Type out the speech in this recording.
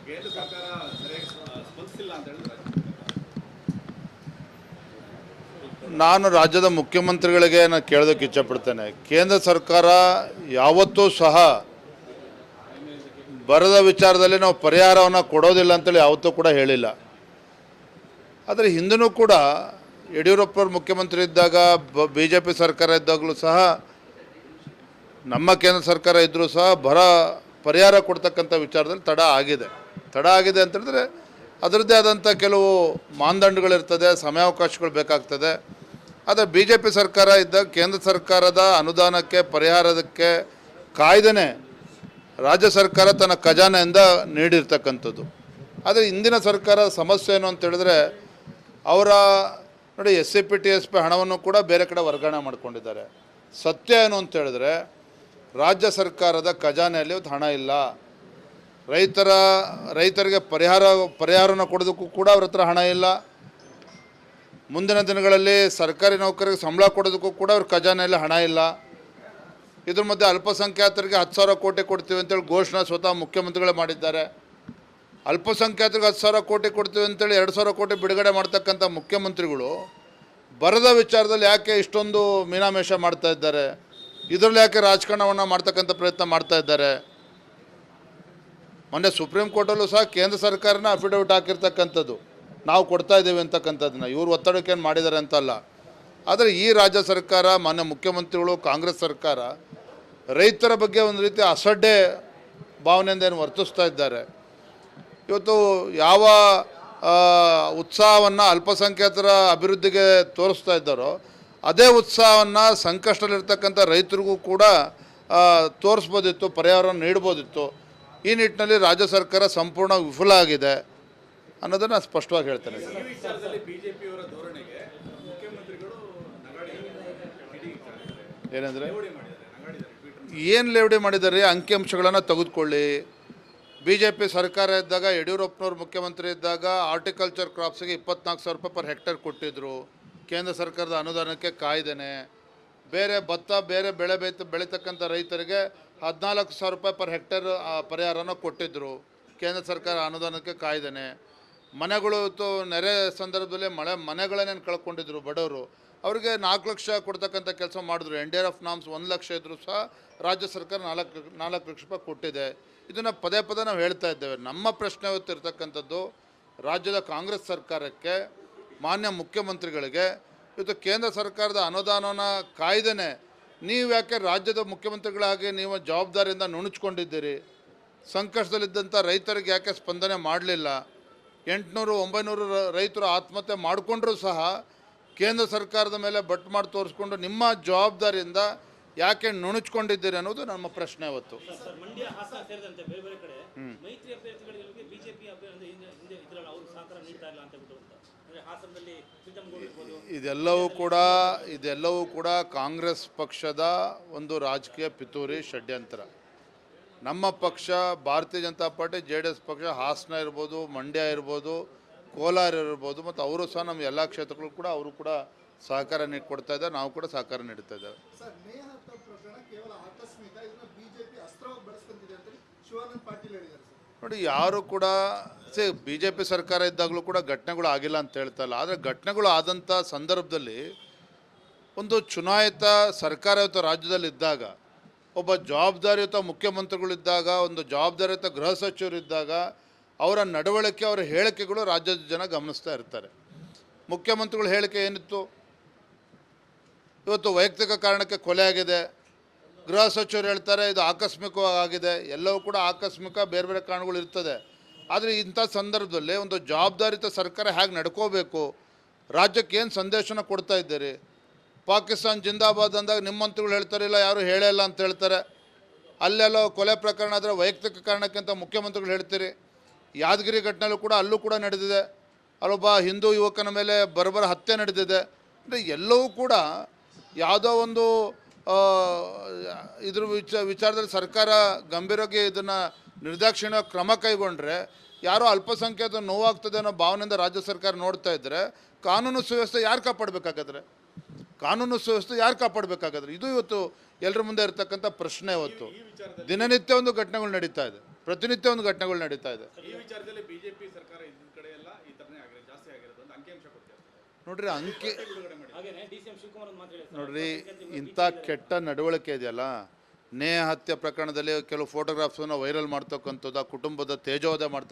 ಕೇಂದ್ರ ಸರ್ಕಾರ ಸರಿಯಾಗಿ ಸ್ಪಂದಿಸಿಲ್ಲ ಅಂತ ಹೇಳಿದ್ರೆ ನಾನು ರಾಜ್ಯದ ಮುಖ್ಯಮಂತ್ರಿಗಳಿಗೆ ನಾನು ಕೇಳೋದಕ್ಕೆ ಇಚ್ಛಪಡ್ತೇನೆ. ಕೇಂದ್ರ ಸರ್ಕಾರ ಯಾವತ್ತೂ ಸಹ ಬರದ ವಿಚಾರದಲ್ಲಿ ನಾವು ಪರಿಹಾರವನ್ನು ಕೊಡೋದಿಲ್ಲ ಅಂತೇಳಿ ಯಾವತ್ತೂ ಕೂಡ ಹೇಳಿಲ್ಲ. ಆದರೆ ಹಿಂದೂ ಕೂಡ ಯಡಿಯೂರಪ್ಪರು ಮುಖ್ಯಮಂತ್ರಿ ಇದ್ದಾಗ BJP ಸರ್ಕಾರ ಇದ್ದಾಗಲೂ ಸಹ ನಮ್ಮ ಕೇಂದ್ರ ಸರ್ಕಾರ ಇದ್ದರೂ ಸಹ ಬರ ಪರಿಹಾರ ಕೊಡ್ತಕ್ಕಂಥ ವಿಚಾರದಲ್ಲಿ ತಡ ಆಗಿದೆ ಅಂತ ಹೇಳಿದ್ರೆ ಅದರದ್ದೇ ಆದಂಥ ಕೆಲವು ಮಾನದಂಡಗಳಿರ್ತದೆ, ಸಮಯಾವಕಾಶಗಳು ಬೇಕಾಗ್ತದೆ. ಆದರೆ BJP ಸರ್ಕಾರ ಇದ್ದಾಗ ಕೇಂದ್ರ ಸರ್ಕಾರದ ಅನುದಾನಕ್ಕೆ ಪರಿಹಾರಕ್ಕೆ ಕಾಯ್ದೇ ರಾಜ್ಯ ಸರ್ಕಾರ ತನ್ನ ಖಜಾನೆಯಿಂದ ನೀಡಿರ್ತಕ್ಕಂಥದ್ದು. ಆದರೆ ಇಂದಿನ ಸರ್ಕಾರ ಸಮಸ್ಯೆ ಏನು ಅಂತ ಹೇಳಿದ್ರೆ ಅವರ ನೋಡಿ SCP TSP ಹಣವನ್ನು ಕೂಡ ಬೇರೆ ಕಡೆ ವರ್ಗಾವಣೆ ಮಾಡ್ಕೊಂಡಿದ್ದಾರೆ. ಸತ್ಯ ಏನು ಅಂತ ಹೇಳಿದ್ರೆ ರಾಜ್ಯ ಖಜಾನೆಯಲ್ಲಿ ಇವತ್ತು ಹಣ ಇಲ್ಲ. ರೈತರಿಗೆ ಪರಿಹಾರನ ಕೊಡೋದಕ್ಕೂ ಕೂಡ ಅವ್ರ ಹತ್ರ ಹಣ ಇಲ್ಲ. ಮುಂದಿನ ದಿನಗಳಲ್ಲಿ ಸರ್ಕಾರಿ ನೌಕರರಿಗೆ ಸಂಬಳ ಕೊಡೋದಕ್ಕೂ ಕೂಡ ಅವ್ರ ಖಜಾನೆಯಲ್ಲಿ ಹಣ ಇಲ್ಲ. ಇದ್ರ ಮಧ್ಯೆ ಅಲ್ಪಸಂಖ್ಯಾತರಿಗೆ 10,000 ಕೋಟಿ ಕೊಡ್ತೀವಿ ಅಂತೇಳಿ ಘೋಷಣೆ ಸ್ವತಃ ಮುಖ್ಯಮಂತ್ರಿಗಳೇ ಮಾಡಿದ್ದಾರೆ. ಅಲ್ಪಸಂಖ್ಯಾತರಿಗೆ 10,000 ಕೋಟಿ ಕೊಡ್ತೀವಿ ಅಂತೇಳಿ 2,000 ಕೋಟಿ ಬಿಡುಗಡೆ ಮಾಡ್ತಕ್ಕಂಥ ಮುಖ್ಯಮಂತ್ರಿಗಳು ಬರದ ವಿಚಾರದಲ್ಲಿ ಯಾಕೆ ಇಷ್ಟೊಂದು ಮೀನಾಮೇಷ ಮಾಡ್ತಾ ಇದ್ದಾರೆ? ಇದರಲ್ಲಿ ಯಾಕೆ ರಾಜಕಾರಣವನ್ನು ಮಾಡ್ತಕ್ಕಂಥ ಪ್ರಯತ್ನ ಮಾಡ್ತಾ ಇದ್ದಾರೆ? ಮೊನ್ನೆ ಸುಪ್ರೀಂ ಕೋರ್ಟಲ್ಲೂ ಸಹ ಕೇಂದ್ರ ಸರ್ಕಾರನ ಅಫಿಡವಿಟ್ ಹಾಕಿರ್ತಕ್ಕಂಥದ್ದು, ನಾವು ಕೊಡ್ತಾ ಇದ್ದೀವಿ ಅಂತಕ್ಕಂಥದ್ದನ್ನ. ಇವರು ಒತ್ತಡಕ್ಕೆ ಏನು ಮಾಡಿದ್ದಾರೆ ಅಂತಲ್ಲ. ಆದರೆ ಈ ರಾಜ್ಯ ಸರ್ಕಾರ, ಮಾನ್ಯ ಮುಖ್ಯಮಂತ್ರಿಗಳು, ಕಾಂಗ್ರೆಸ್ ಸರ್ಕಾರ ರೈತರ ಬಗ್ಗೆ ಒಂದು ರೀತಿ ಅಸಡ್ಡೆ ಭಾವನೆಯಿಂದ ಏನು ವರ್ತಿಸ್ತಾ ಇದ್ದಾರೆ. ಇವತ್ತು ಯಾವ ಉತ್ಸಾಹವನ್ನು ಅಲ್ಪಸಂಖ್ಯಾತರ ಅಭಿವೃದ್ಧಿಗೆ ತೋರಿಸ್ತಾ ಇದ್ದಾರೋ ಅದೇ ಉತ್ಸಾಹವನ್ನು ಸಂಕಷ್ಟದಲ್ಲಿರ್ತಕ್ಕಂಥ ರೈತರಿಗೂ ಕೂಡ ತೋರಿಸ್ಬೋದಿತ್ತು, ಪರಿಹಾರವನ್ನು ನೀಡ್ಬೋದಿತ್ತು. ಈ ನಿಟ್ಟಿನಲ್ಲಿ ರಾಜ್ಯ ಸರ್ಕಾರ ಸಂಪೂರ್ಣ ವಿಫಲ ಆಗಿದೆ ಅನ್ನೋದನ್ನು ಸ್ಪಷ್ಟವಾಗಿ ಹೇಳ್ತೇನೆ. ಈ ವಿಚಾರದಲ್ಲಿ ಬಿಜೆಪಿಯವರ ಧೋರಣೆಗೆ ಮುಖ್ಯಮಂತ್ರಿಗಳು ಏನಂದರೆ ಏನು ಲೇವಡಿ ಮಾಡಿದ್ದಾರೆ? ಅಂಕಿಅಂಶಗಳನ್ನು ತೆಗೆದುಕೊಳ್ಳಿ. BJP ಸರ್ಕಾರ ಇದ್ದಾಗ, ಯಡಿಯೂರಪ್ಪನವ್ರು ಮುಖ್ಯಮಂತ್ರಿ ಇದ್ದಾಗ ಆರ್ಟಿಕಲ್ಚರ್ ಕ್ರಾಪ್ಸಿಗೆ 24,000 ರೂಪಾಯಿ ಪರ್ ಹೆಕ್ಟೇರ್ ಕೊಟ್ಟಿದ್ದರು. ಕೇಂದ್ರ ಸರ್ಕಾರದ ಅನುದಾನಕ್ಕೆ ಕಾಯ್ದೇನೆ. ಬೇರೆ ಭತ್ತ ಬೇರೆ ಬೆಳೆ ಬೆಳೀತಕ್ಕಂಥ ರೈತರಿಗೆ 14,000 ರೂಪಾಯಿ ಪರ್ ಹೆಕ್ಟೇರ್ ಪರಿಹಾರನ ಕೊಟ್ಟಿದ್ದರು. ಕೇಂದ್ರ ಸರ್ಕಾರ ಅನುದಾನಕ್ಕೆ ಕಾಯ್ದೇನೆ. ಮನೆಗಳು ಇವತ್ತು ನೆರೆ ಸಂದರ್ಭದಲ್ಲಿ ಮನೆಗಳನ್ನೇನು ಕಳ್ಕೊಂಡಿದ್ರು ಬಡವರು, ಅವರಿಗೆ 4 ಲಕ್ಷ ಕೊಡ್ತಕ್ಕಂಥ ಕೆಲಸ ಮಾಡಿದ್ರು. NDRF ನಾಮ್ಸ್ 1 ಲಕ್ಷ ಇದ್ದರೂ ಸಹ ರಾಜ್ಯ ಸರ್ಕಾರ 4 ಲಕ್ಷ ರೂಪಾಯಿ ಕೊಟ್ಟಿದೆ. ಇದನ್ನು ಪದೇ ನಾವು ಹೇಳ್ತಾ ಇದ್ದೇವೆ. ನಮ್ಮ ಪ್ರಶ್ನೆ ಇವತ್ತಿರ್ತಕ್ಕಂಥದ್ದು ರಾಜ್ಯದ ಕಾಂಗ್ರೆಸ್ ಸರ್ಕಾರಕ್ಕೆ, ಮಾನ್ಯ ಮುಖ್ಯಮಂತ್ರಿಗಳಿಗೆ, ಇವತ್ತು ಕೇಂದ್ರ ಸರ್ಕಾರದ ಅನುದಾನನ ಕಾಯ್ದೇ ನೀವು ಯಾಕೆ ರಾಜ್ಯದ ಮುಖ್ಯಮಂತ್ರಿಗಳಾಗಿ ನೀವು ಜವಾಬ್ದಾರಿಯಿಂದ ನುಣುಚ್ಕೊಂಡಿದ್ದೀರಿ? ಸಂಕಷ್ಟದಲ್ಲಿದ್ದಂಥ ರೈತರಿಗೆ ಯಾಕೆ ಸ್ಪಂದನೆ ಮಾಡಲಿಲ್ಲ? 800-900 ರೈತರು ಆತ್ಮಹತ್ಯೆ ಮಾಡಿಕೊಂಡ್ರೂ ಸಹ ಕೇಂದ್ರ ಸರ್ಕಾರದ ಮೇಲೆ ಬಟ್ ಮಾಡಿ ತೋರಿಸ್ಕೊಂಡು ನಿಮ್ಮ ಜವಾಬ್ದಾರಿಯಿಂದ ಯಾಕೆ ನುಣುಚ್ಕೊಂಡಿದ್ದೀರಿ ಅನ್ನೋದು ನಮ್ಮ ಪ್ರಶ್ನೆ ಇವತ್ತು. ಇದೆಲ್ಲವೂ ಕೂಡ ಕಾಂಗ್ರೆಸ್ ಪಕ್ಷದ ಒಂದು ರಾಜಕೀಯ ಪಿತೂರಿ ಷಡ್ಯಂತ್ರ. ನಮ್ಮ ಪಕ್ಷ ಭಾರತೀಯ ಜನತಾ ಪಾರ್ಟಿ, JDS ಪಕ್ಷ ಹಾಸನ ಇರ್ಬೋದು, ಮಂಡ್ಯ ಇರ್ಬೋದು, ಕೋಲಾರ ಇರ್ಬೋದು, ಮತ್ತು ಅವರು ಸಹ ನಮ್ಮ ಎಲ್ಲ ಕ್ಷೇತ್ರಗಳು ಕೂಡ ಅವರು ಕೂಡ ಸಹಕಾರ ಕೊಡ್ತಾ ಇದ್ದಾರೆ. ನಾವು ಕೂಡ ಸಹಕಾರ ನೀಡ್ತಾ ಇದ್ದೇವೆ. ನೋಡಿ, ಯಾರು ಕೂಡ BJP ಸರ್ಕಾರ ಇದ್ದಾಗಲೂ ಕೂಡ ಘಟನೆಗಳು ಆಗಿಲ್ಲ ಅಂತ ಹೇಳ್ತಾ ಇಲ್ಲ. ಆದರೆ ಘಟನೆಗಳು ಆದಂಥ ಸಂದರ್ಭದಲ್ಲಿ ಒಂದು ಚುನಾಯಿತ ಸರ್ಕಾರ ಇವತ್ತು ರಾಜ್ಯದಲ್ಲಿ ಇದ್ದಾಗ, ಒಬ್ಬ ಜವಾಬ್ದಾರಿಯುತ ಮುಖ್ಯಮಂತ್ರಿಗಳಿದ್ದಾಗ, ಒಂದು ಜವಾಬ್ದಾರಿಯುತ ಗೃಹ ಸಚಿವರಿದ್ದಾಗ ಅವರ ನಡವಳಿಕೆ, ಅವರ ಹೇಳಿಕೆಗಳು ರಾಜ್ಯದ ಜನ ಗಮನಿಸ್ತಾ ಇರ್ತಾರೆ. ಮುಖ್ಯಮಂತ್ರಿಗಳ ಹೇಳಿಕೆ ಏನಿತ್ತು? ಇವತ್ತು ವೈಯಕ್ತಿಕ ಕಾರಣಕ್ಕೆ ಕೊಲೆ ಆಗಿದೆ. ಗೃಹ ಸಚಿವರು ಹೇಳ್ತಾರೆ ಇದು ಆಕಸ್ಮಿಕವಾಗಿದೆ. ಎಲ್ಲವೂ ಕೂಡ ಆಕಸ್ಮಿಕ, ಬೇರೆ ಬೇರೆ ಕಾರಣಗಳು ಇರ್ತದೆ. ಆದರೆ ಇಂಥ ಸಂದರ್ಭದಲ್ಲಿ ಒಂದು ಜವಾಬ್ದಾರಿತ ಸರ್ಕಾರ ಹೇಗೆ ನಡ್ಕೋಬೇಕು, ರಾಜ್ಯಕ್ಕೆ ಏನು ಸಂದೇಶನ ಕೊಡ್ತಾ ಇದ್ದೀರಿ? ಪಾಕಿಸ್ತಾನ್ ಜಿಂದಾಬಾದ್ ಅಂದಾಗ ನಿಮ್ಮ ಮಂತ್ರಿಗಳು ಹೇಳ್ತಾರೆ ಇಲ್ಲ ಯಾರು ಹೇಳೇ ಇಲ್ಲ ಅಂತ ಹೇಳ್ತಾರೆ. ಅಲ್ಲೆಲ್ಲೋ ಕೊಲೆ ಪ್ರಕರಣ ಆದರೆ ವೈಯಕ್ತಿಕ ಕಾರಣಕ್ಕೆ ಅಂತ ಮುಖ್ಯಮಂತ್ರಿಗಳು ಹೇಳ್ತೀರಿ. ಯಾದಗಿರಿ ಘಟನೆಯಲ್ಲೂ ಕೂಡ ಅಲ್ಲೂ ಕೂಡ ನಡೆದಿದೆ. ಅಲ್ಲೊಬ್ಬ ಹಿಂದೂ ಯುವಕನ ಮೇಲೆ ಬರಬರ ಹತ್ಯೆ ನಡೆದಿದೆ. ಅಂದರೆ ಎಲ್ಲವೂ ಕೂಡ ಯಾವುದೋ ಒಂದು ಇದ್ರ ವಿಚಾರದಲ್ಲಿ ಸರ್ಕಾರ ಗಂಭೀರವಾಗಿ ಇದನ್ನು ನಿರ್ದಾಕ್ಷಿಣ್ಯ ಕ್ರಮ ಕೈಗೊಂಡ್ರೆ ಯಾರೋ ಅಲ್ಪಸಂಖ್ಯಾತ ನೋವಾಗ್ತದೆ ಅನ್ನೋ ಭಾವನೆಯಿಂದ ರಾಜ್ಯ ಸರ್ಕಾರ ನೋಡ್ತಾ ಇದ್ದರೆ ಕಾನೂನು ಸುವ್ಯವಸ್ಥೆ ಯಾರು ಕಾಪಾಡಬೇಕಾಗಾದ್ರೆ? ಇದು ಇವತ್ತು ಎಲ್ಲರ ಮುಂದೆ ಇರತಕ್ಕಂಥ ಪ್ರಶ್ನೆ. ಇವತ್ತು ದಿನನಿತ್ಯ ಒಂದು ಘಟನೆಗಳು ನಡೀತಾ ಇದೆ. ಪ್ರತಿನಿತ್ಯ ಒಂದು ಘಟನೆಗಳು ನಡೀತಾ ಇದೆ. ಈ ವಿಚಾರದಲ್ಲಿ ಬಿಜೆಪಿ ಸರ್ಕಾರ ಇದ್ದ ಕಡೆ ಎಲ್ಲ ಈ ತರನೇ ಆಗಿರೋದು, ಜಾಸ್ತಿ ಆಗಿರೋದು ಅಂತ ಅಂಕಿಅಂಶ ಕೊಡ್ತಾರೆ. ನೋಡ್ರಿ ಬಿಡುಗಡೆ ಮಾಡಿ ಹಾಗೇನೆ ಡಿ.ಸಿ.ಎಂ. ಶಿವಕುಮಾರ್ ಒಂದು ಮಾತು ಹೇಳಿದ್ರು. ನೋಡ್ರಿ ಇಂಥ ಕೆಟ್ಟ ನಡವಳಿಕೆ ಇದೆಯಲ್ಲ, ನೇಹ ಹತ್ಯೆ ಪ್ರಕರಣದಲ್ಲಿ ಕೆಲವು ಫೋಟೋಗ್ರಾಫ್ಸನ್ನು ವೈರಲ್ ಮಾಡ್ತಕ್ಕಂಥದ್ದು, ಆ ಕುಟುಂಬದ ತೇಜೋವಧೆ ಮಾಡ್ತಕ್ಕಂಥದ್ದು